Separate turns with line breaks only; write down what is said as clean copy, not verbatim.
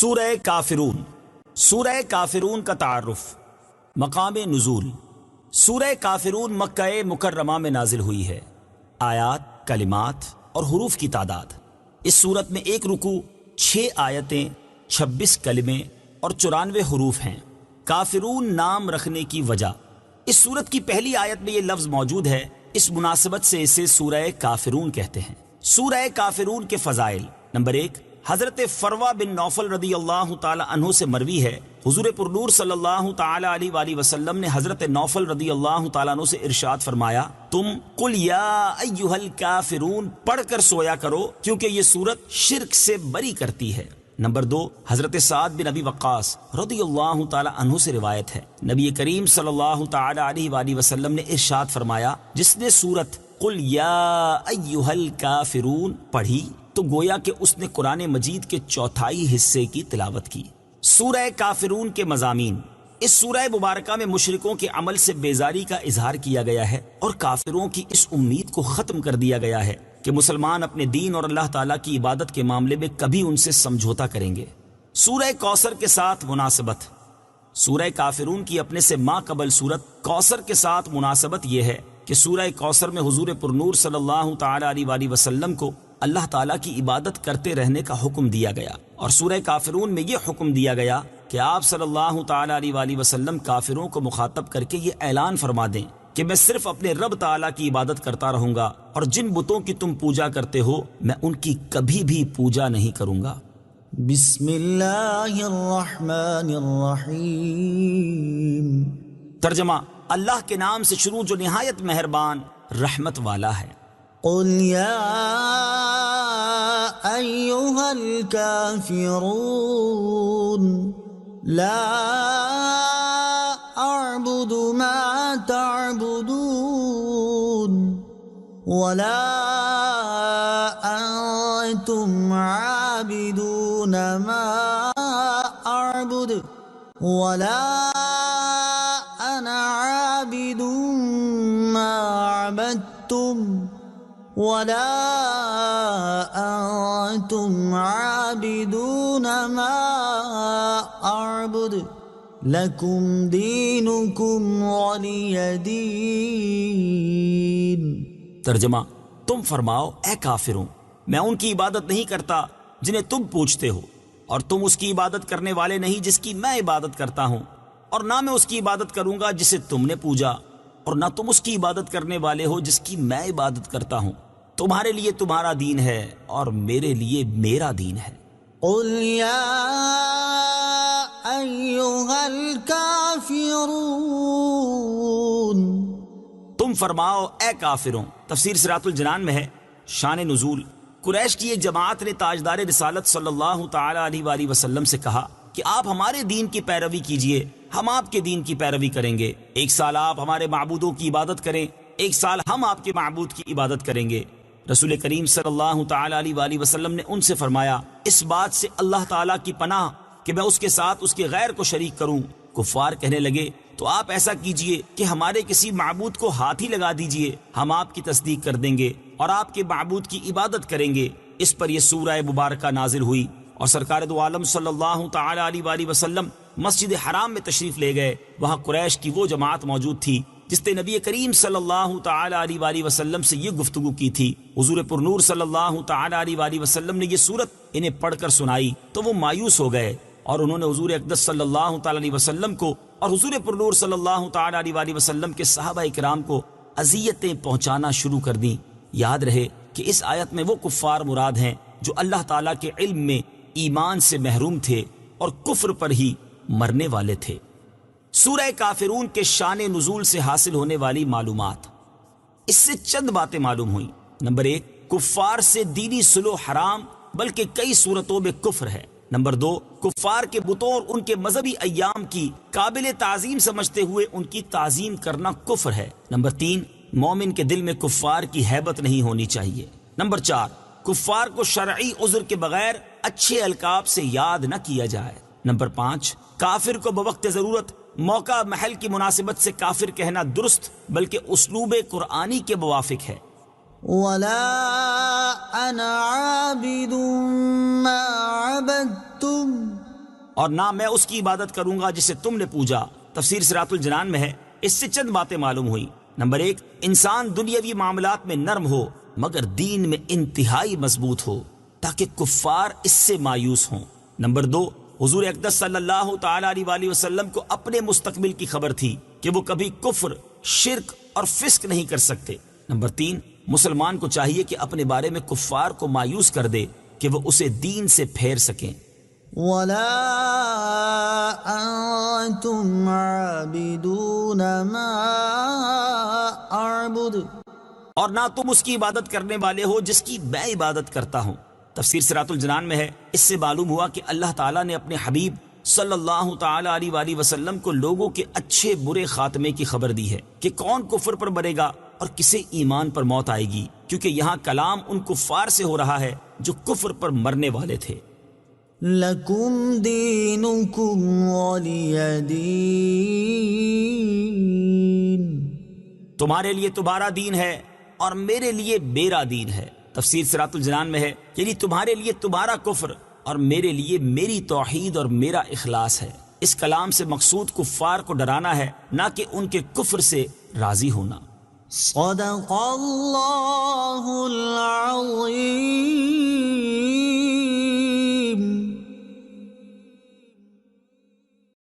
سورہ کافرون۔ سورہ کافرون کا تعارف، مقام نزول۔ سورہ کافرون مکہ مکرمہ میں نازل ہوئی ہے۔ آیات، کلمات اور حروف کی تعداد، اس صورت میں 1 رکوع، 6 آیتیں، 26 کلمے اور 94 حروف ہیں۔ کافرون نام رکھنے کی وجہ، اس صورت کی پہلی آیت میں یہ لفظ موجود ہے، اس مناسبت سے اسے سورہ کافرون کہتے ہیں۔ سورہ کافرون کے فضائل، نمبر 1، حضرت فروہ بن نوفل رضی اللہ تعالی عنہ سے مروی ہے، حضور پرنور صلی اللہ تعالی علیہ وآلہ وسلم نے حضرت نوفل رضی اللہ تعالی عنہ سے ارشاد فرمایا، تم قل یا ایھا الکافرون پڑھ کر سویا کرو، کیونکہ یہ سورت شرک سے بری کرتی ہے۔ نمبر 2، حضرت سعد بن ابی وقاص رضی اللہ تعالی عنہ سے روایت ہے، نبی کریم صلی اللہ تعالی علیہ وآلہ وسلم نے ارشاد فرمایا، جس نے سورت قل یا ایھا الکافرون پڑھی تو گویا کہ اس نے قرآن مجید کے 4تھائی حصے کی تلاوت کی۔ سورہ کافرون کے مضامین، اس سورہ مبارکہ میں مشرکوں کے عمل سے بیزاری کا اظہار کیا گیا ہے اور کافروں کی اس امید کو ختم کر دیا گیا ہے کہ مسلمان اپنے دین اور اللہ تعالیٰ کی عبادت کے معاملے میں کبھی ان سے سمجھوتا کریں گے۔ سورہ کوثر کے ساتھ مناسبت، سورہ کافرون کی اپنے سے ماں قبل سورت کوثر کے ساتھ مناسبت یہ ہے کہ سورہ کوثر میں حضور پرنور صلی اللہ تعالی علیہ وآلہ وسلم کو اللہ تعالیٰ کی عبادت کرتے رہنے کا حکم دیا گیا، اور سورہ کافرون میں یہ حکم دیا گیا کہ آپ صلی اللہ تعالی علیہ وآلہ وسلم کافروں کو مخاطب کر کے یہ اعلان فرما دیں کہ میں صرف اپنے رب تعالیٰ کی عبادت کرتا رہوں گا، اور جن بتوں کی تم پوجا کرتے ہو میں ان کی کبھی بھی پوجا نہیں کروں گا۔
بسم اللہ الرحمن الرحیم۔
ترجمہ، اللہ کے نام سے شروع جو نہایت مہربان رحمت والا ہے۔
قل یا ایھا الکافرون لا اعبد ما تعبدون ولا انتم عابدون ما اعبد ولا انا عابد ما عبدتم ولا انتم عابدون ما اعبد لکم دینکم ولی دین۔
ترجمہ، تم فرماؤ اے کافروں، میں ان کی عبادت نہیں کرتا جنہیں تم پوجتے ہو، اور تم اس کی عبادت کرنے والے نہیں جس کی میں عبادت کرتا ہوں، اور نہ میں اس کی عبادت کروں گا جسے تم نے پوجا، اور نہ تم اس کی عبادت کرنے والے ہو جس کی میں عبادت کرتا ہوں۔ تمہارے لیے تمہارا دین ہے اور میرے لیے میرا دین ہے۔
قل یا ایھا الکافرون،
تم فرماؤ اے کافروں۔ تفسیر صراط الجنان میں ہے، شان نزول، قریش کی ایک جماعت نے تاجدار رسالت صلی اللہ تعالی علیہ وآلہ وسلم سے کہا کہ آپ ہمارے دین کی پیروی کیجئے، ہم آپ کے دین کی پیروی کریں گے۔ 1 سال آپ ہمارے معبودوں کی عبادت کریں، 1 سال ہم آپ کے معبود کی عبادت کریں گے۔ رسول کریم صلی اللہ تعالی علیہ وآلہ وسلم نے ان سے فرمایا، اس بات سے اللہ تعالیٰ کی پناہ کہ میں اس کے ساتھ اس کے غیر کو شریک کروں۔ کفار کہنے لگے، تو آپ ایسا کیجئے کہ ہمارے کسی معبود کو ہاتھ ہی لگا دیجئے، ہم آپ کی تصدیق کر دیں گے اور آپ کے معبود کی عبادت کریں گے۔ اس پر یہ سورہ مبارکہ نازل ہوئی، اور سرکار دو عالم صلی اللہ تعالی علیہ وآلہ وسلم مسجد حرام میں تشریف لے گئے۔ وہاں قریش کی وہ جماعت موجود تھی جس نے نبی کریم صلی اللہ تعالی علیہ وآلہ وسلم سے یہ گفتگو کی تھی۔ حضور پرنور صلی اللہ تعالی علیہ وآلہ وسلم نے یہ سورت انہیں پڑھ کر سنائی تو وہ مایوس ہو گئے، اور انہوں نے حضور اقدس صلی اللہ تعالی علیہ وسلم کو اور حضور پرنور صلی اللہ تعالی علیہ وآلہ وسلم کے صحابہ کرام کو اذیتیں پہنچانا شروع کر دیں۔ یاد رہے کہ اس آیت میں وہ کفار مراد ہیں جو اللہ تعالیٰ کے علم میں ایمان سے محروم تھے اور کفر پر ہی مرنے والے تھے۔ سورہ کافرون کے شان نزول سے حاصل ہونے والی معلومات، اس سے چند باتیں معلوم ہوئیں۔ نمبر 1، کفار سے دینی صلح حرام بلکہ کئی صورتوں میں کفر ہے۔ نمبر 2، کفار کے بتوں اور ان کے مذہبی ایام کی قابل تعظیم سمجھتے ہوئے ان کی تعظیم کرنا کفر ہے۔ نمبر 3، مومن کے دل میں کفار کی ہیبت نہیں ہونی چاہیے۔ نمبر 4، کفار کو شرعی عذر کے بغیر اچھے القاب سے یاد نہ کیا جائے۔ نمبر 5، کافر کو بوقت ضرورت موقع محل کی مناسبت سے کافر کہنا درست بلکہ اسلوب قرآنی کے موافق ہے۔
ولا انا عابد ما عبدتم
اور نہ میں اس کی عبادت کروں گا جسے تم نے پوجا۔ تفسیر صراط الجنان میں ہے۔ اس سے چند باتیں معلوم ہوئی۔ نمبر 1، انسان دنیاوی معاملات میں نرم ہو مگر دین میں انتہائی مضبوط ہو تاکہ کفار اس سے مایوس ہوں۔ نمبر 2، حضور اقدس صلی اللہ تعالی علیہ وآلہ وسلم کو اپنے مستقبل کی خبر تھی کہ وہ کبھی کفر، شرک اور فسق نہیں کر سکتے۔ نمبر 3، مسلمان کو چاہیے کہ اپنے بارے میں کفار کو مایوس کر دے کہ وہ اسے دین سے پھیر سکیں۔
ولا أنتم عابدون ما أعبد،
اور نہ تم اس کی عبادت کرنے والے ہو جس کی میں عبادت کرتا ہوں۔ تفسیر صراط الجنان میں ہے۔ اس سے معلوم ہوا کہ اللہ تعالیٰ نے اپنے حبیب صلی اللہ تعالی علیہ وآلہ وسلم کو لوگوں کے اچھے برے خاتمے کی خبر دی ہے کہ کون کفر پر مرے گا اور کسے ایمان پر موت آئے گی، کیونکہ یہاں کلام ان کفار سے ہو رہا ہے جو کفر پر مرنے والے تھے۔
لکم دینکم ولی دین،
تمہارے لیے تمہارا دین ہے اور میرے لیے میرا دین ہے۔ تفسیر صراط الجنان میں ہے، یعنی تمہارے لیے تمہارا کفر اور میرے لیے میری توحید اور میرا اخلاص ہے۔ اس کلام سے مقصود کفار کو ڈرانا ہے، نہ کہ ان کے کفر سے راضی ہونا۔
صدق اللہ العظیم۔